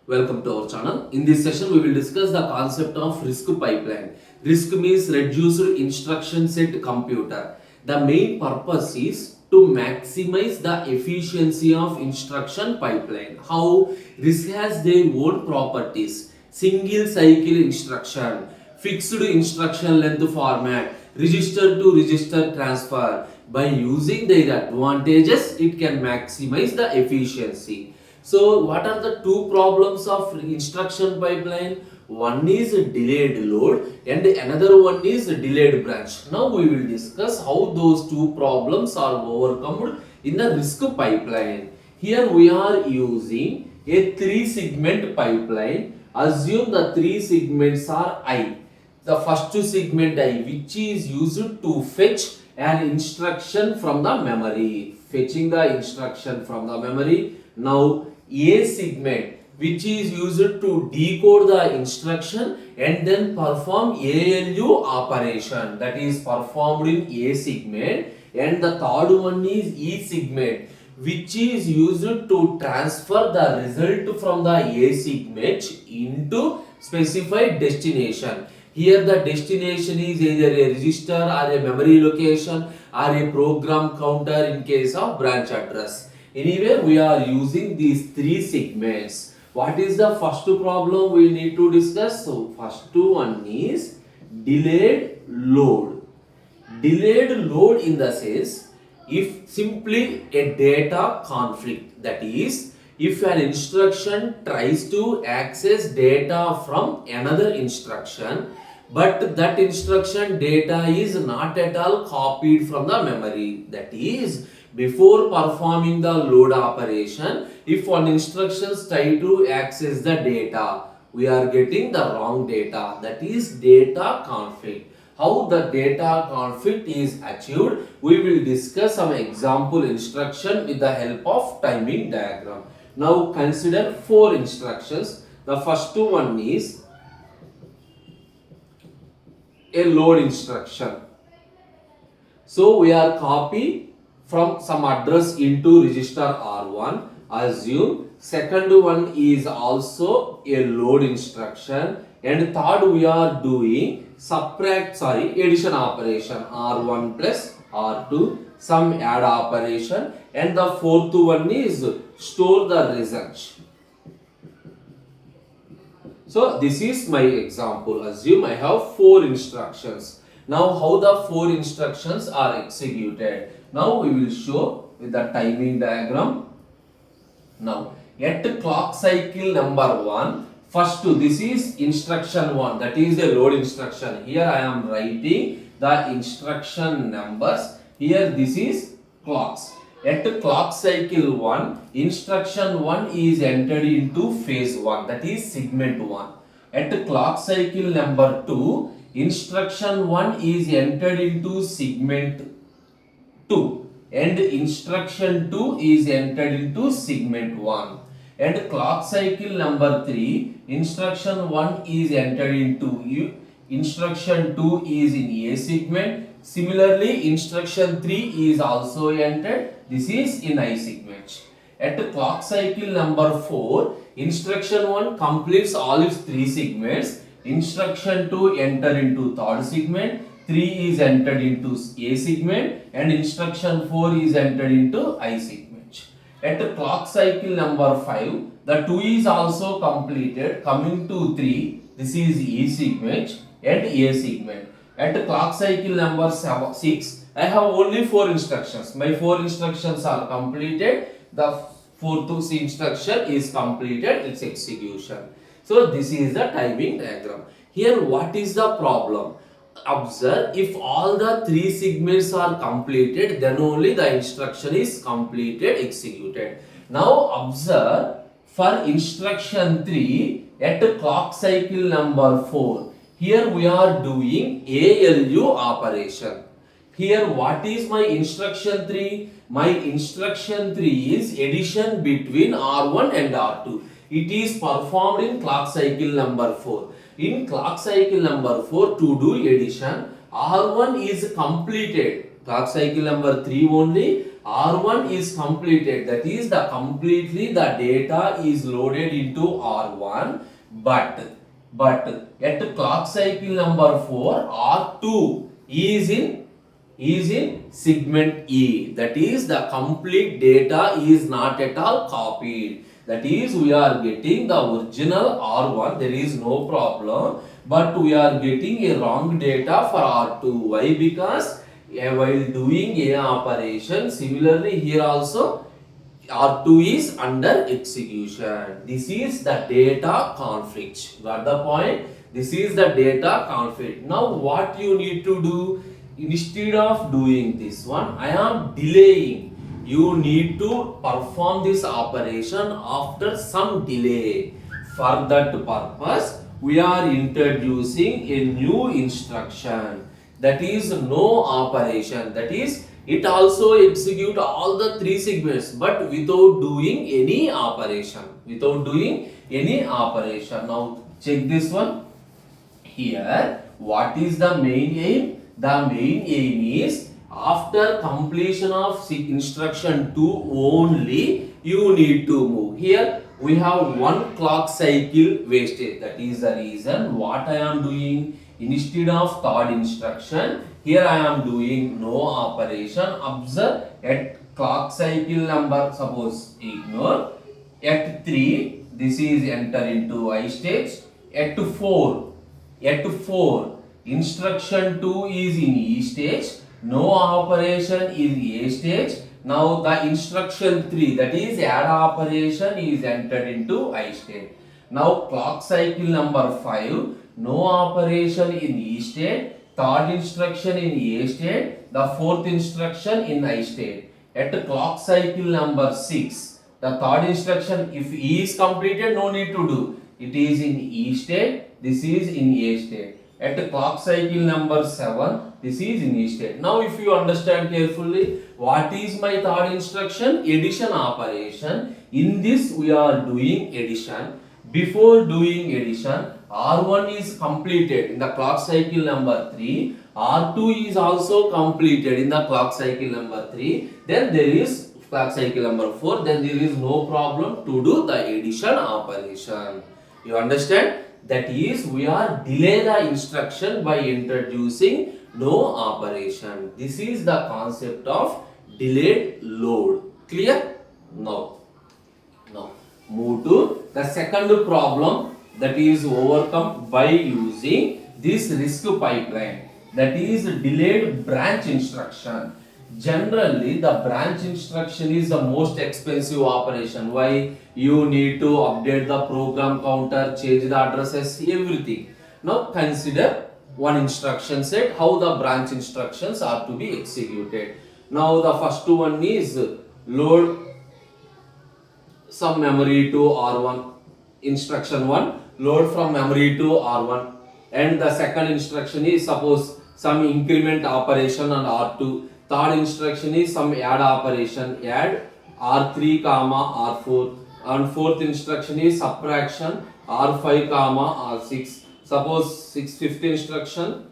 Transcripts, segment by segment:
Welcome to our channel. In this session, we will discuss the concept of RISC pipeline. RISC means Reduced Instruction Set Computer. The main purpose is to maximize the efficiency of instruction pipeline. How? RISC has their own properties. Single cycle instruction, fixed instruction length format, register to register transfer. By using their advantages, it can maximize the efficiency. So what are the two problems of instruction pipeline? One is delayed load and another one is delayed branch. Now we will discuss how those two problems are overcome in the RISC pipeline. Here we are using a 3-segment pipeline. Assume the 3 segments are I. The first segment I, which is used to fetch an instruction from the memory. Fetching the instruction from the memory. Now A segment, which is used to decode the instruction and then perform ALU operation, that is performed in A segment, and the third one is E segment, which is used to transfer the result from the A segment into specified destination. Here the destination is either a register or a memory location or a program counter in case of branch address. Anyway, we are using these 3 segments. What is the first problem we need to discuss? So, first one is delayed load. Delayed load in the sense, if simply a data conflict, that is, if an instruction tries to access data from another instruction, but that instruction data is not at all copied from the memory, that is, before performing the load operation, if one instructions try to access the data, we are getting the wrong data, that is data conflict. How the data conflict is achieved, we will discuss some example instruction with the help of timing diagram. Now consider 4 instructions. The first one is a load instruction. So we are copy from some address into register R1. Assume second one is also a load instruction, and third we are doing addition operation, R1 plus R2, some add operation, and the fourth one is store the result. So this is my example. Assume I have 4 instructions. Now how the 4 instructions are executed? Now we will show with the timing diagram. Now at clock cycle number 1, first this is instruction 1, that is a load instruction. Here I am writing the instruction numbers. Here this is clocks. At clock cycle 1, instruction 1 is entered into phase 1, that is segment 1. At clock cycle number 2, instruction 1 is entered into segment 2 and instruction 2 is entered into segment 1. At clock cycle number 3, instruction 1 is entered into instruction 2 is in A segment. Similarly, instruction 3 is also entered. This is in I segment. At clock cycle number 4, instruction 1 completes all its 3 segments. Instruction 2 enter into third segment. 3 is entered into A segment and instruction 4 is entered into I segment. At clock cycle number 5, the 2 is also completed. Coming to 3, this is E segment and A segment. At clock cycle number 6, I have only 4 instructions. My 4 instructions are completed. The 4th instruction is completed its execution. So this is the timing diagram. Here what is the problem? Observe, if all the 3 segments are completed, then only the instruction is completed, executed. Now observe, for instruction 3 at clock cycle number 4, here we are doing ALU operation. Here what is my instruction 3? My instruction 3 is addition between R1 and R2. It is performed in clock cycle number 4. In clock cycle number 4, to do addition, R1 is completed. Clock cycle number 3 only, R1 is completed, that is the completely the data is loaded into R1, but at clock cycle number 4, R2 is in segment E, that is the complete data is not at all copied, that is we are getting the original R1, there is no problem, but we are getting a wrong data for R2. Why? Because while doing a operation, similarly here also R2 is under execution. This is the data conflict. Got the point? This is the data conflict. Now what you need to do, instead of doing this one, I am delaying. You need to perform this operation after some delay. For that purpose, we are introducing a new instruction, that is no operation, that is it also execute all the 3 segments but without doing any operation, now check this one. Here what is the main aim? The main aim is after completion of instruction 2 only you need to move. Here we have 1 clock cycle wastage, that is the reason what I am doing. Instead of third instruction, here I am doing no operation. Observe at clock cycle number, suppose ignore, at 3 this is enter into I stage. At 4 instruction 2 is in E stage, no operation is A stage. Now the instruction 3, that is add operation, is entered into I state. Now clock cycle number 5, no operation in E state, third instruction in A state, the fourth instruction in I state. At clock cycle number 6, the third instruction, if E is completed, no need to do. It is in E state, this is in A state. At clock cycle number 7, this is in E state. Now if you understand carefully, what is my third instruction? Addition operation. In this we are doing addition. Before doing addition, R1 is completed in the clock cycle number 3. R2 is also completed in the clock cycle number 3. Then there is clock cycle number 4. Then there is no problem to do the addition operation. You understand? That is, we are delay the instruction by introducing no operation. This is the concept of delayed load. Clear? Now move to the second problem, that is overcome by using this RISC pipeline, that is delayed branch instruction. Generally the branch instruction is the most expensive operation. Why? You need to update the program counter, change the addresses, everything. Now consider one instruction set, how the branch instructions are to be executed. Now the first one is load some memory to R1. Instruction 1, load from memory to R1. And the second instruction is suppose some increment operation on R2. Third instruction is some add operation, add R3 comma R4. And fourth instruction is subtraction R5 comma R6. Suppose fifth instruction,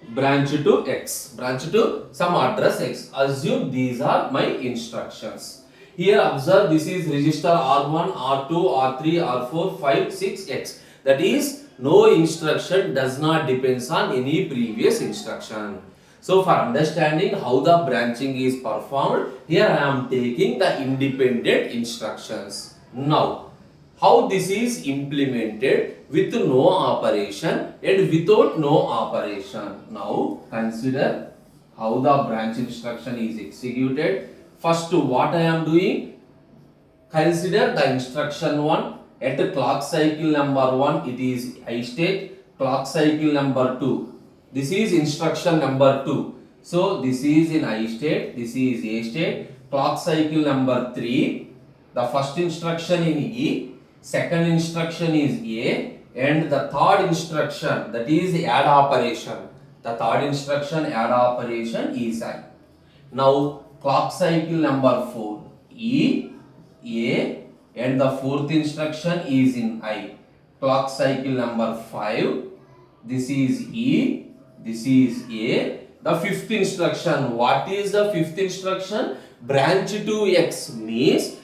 branch to X, branch to some address X. Assume these are my instructions. Here observe, this is register R1, R2, R3, R4, 5, 6, X. That is, no instruction does not depends on any previous instruction. So for understanding how the branching is performed, here I am taking the independent instructions. Now, how this is implemented with no operation and without no operation. Now, consider how the branch instruction is executed. First, what I am doing? Consider the instruction 1 at the clock cycle number 1, it is I state, clock cycle number 2. This is instruction number 2. So, this is in I state, this is A state, clock cycle number 3. The first instruction in E, second instruction is A, and the third instruction, that is add operation. The third instruction add operation is I. Now, clock cycle number 4, E, A, and the fourth instruction is in I. Clock cycle number 5, this is E, this is A, The fifth instruction. What is the fifth instruction? Branch to X means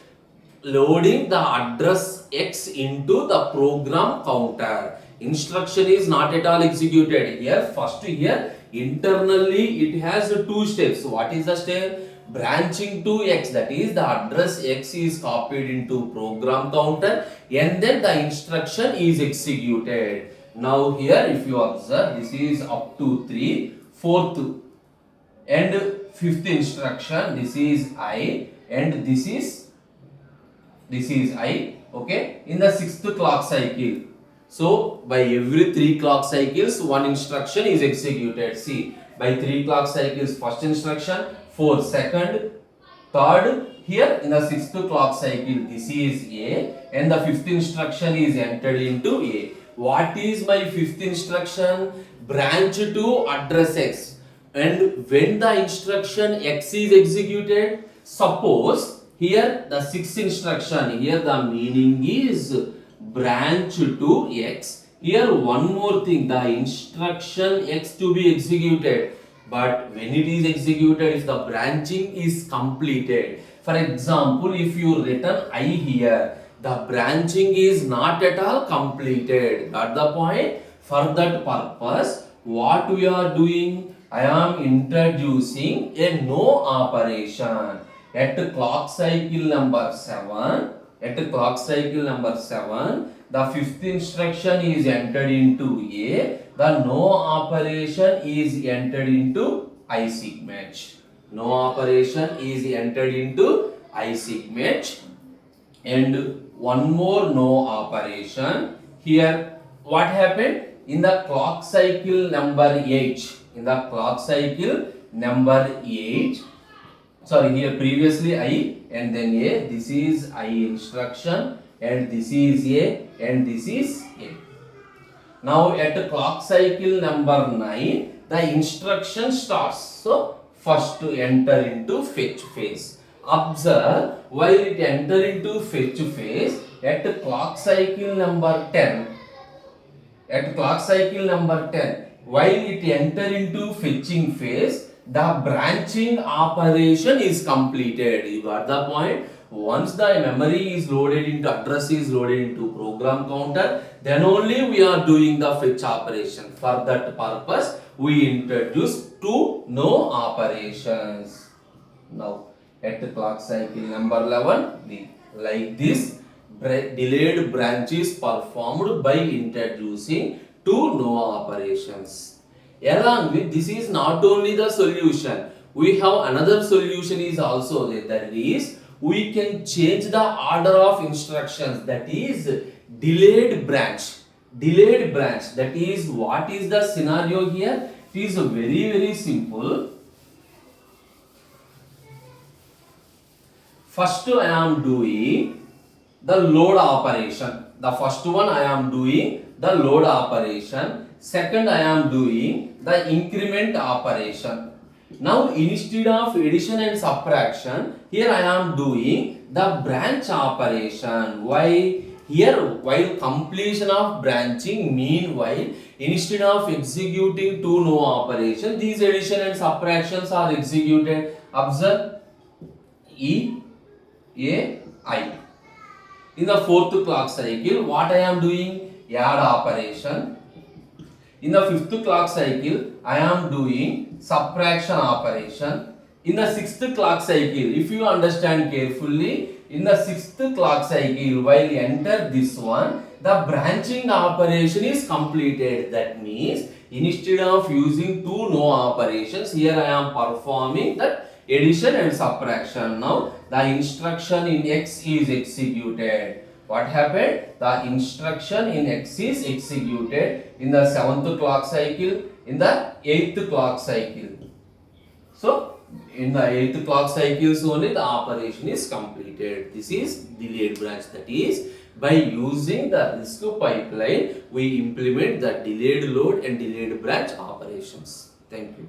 loading the address X into the program counter. Instruction is not at all executed here. First here internally it has two steps. What is the step? Branching to X, that is the address X is copied into program counter and then the instruction is executed. Now here if you observe, this is up to 3, fourth and fifth instruction, this is I and this is I, okay, in the sixth clock cycle. So by every 3 clock cycles one instruction is executed. See, by 3 clock cycles first instruction, 4 second, third, here in the sixth clock cycle this is A and the fifth instruction is entered into A. What is my fifth instruction? Branch to address X. And when the instruction X is executed, suppose here the sixth instruction, here the meaning is branch to X. Here one more thing, the instruction X to be executed, but when it is executed, if the branching is completed, for example, if you written I here, the branching is not at all completed. Got the point? For that purpose, what we are doing? I am introducing a no operation at clock cycle number 7. At clock cycle number 7, the fifth instruction is entered into A. The no operation is entered into I segment. No operation is entered into I segment. And one more no operation. Here, what happened? In the clock cycle number 8. In the clock cycle number 8. Sorry, here previously I and then A. This is I instruction and this is A and this is A. Now at clock cycle number 9, the instruction starts. So first to enter into fetch phase. Observe, while it enter into fetch phase at clock cycle number 10. At clock cycle number 10, while it enter into fetching phase, the branching operation is completed. You got the point? Once the memory is loaded into, address is loaded into program counter, then only we are doing the fetch operation. For that purpose, we introduce two no operations. Now, at the clock cycle number 11, like this, delayed branch is performed by introducing two no operations. Along with this is not only the solution, we have another solution is also there, that is we can change the order of instructions, that is delayed branch. Delayed branch, that is what is the scenario here? It is very simple. First I am doing the load operation. The first one I am doing the load operation. Second I am doing the increment operation. Now instead of addition and subtraction, here I am doing the branch operation. Why? Here while completion of branching, meanwhile instead of executing two no operation, these addition and subtractions are executed. Observe E, A, I. In the fourth clock cycle, what I am doing? Add operation. In the fifth clock cycle, I am doing subtraction operation. In the sixth clock cycle, if you understand carefully, in the sixth clock cycle, while enter this one, the branching operation is completed. That means, instead of using two no operations, here I am performing that addition and subtraction. Now, the instruction in X is executed. What happened? The instruction in X is executed in the 7th clock cycle, in the 8th clock cycle. So, in the 8th clock cycles only the operation is completed. This is delayed branch. That is, by using the RISC pipeline, we implement the delayed load and delayed branch operations. Thank you.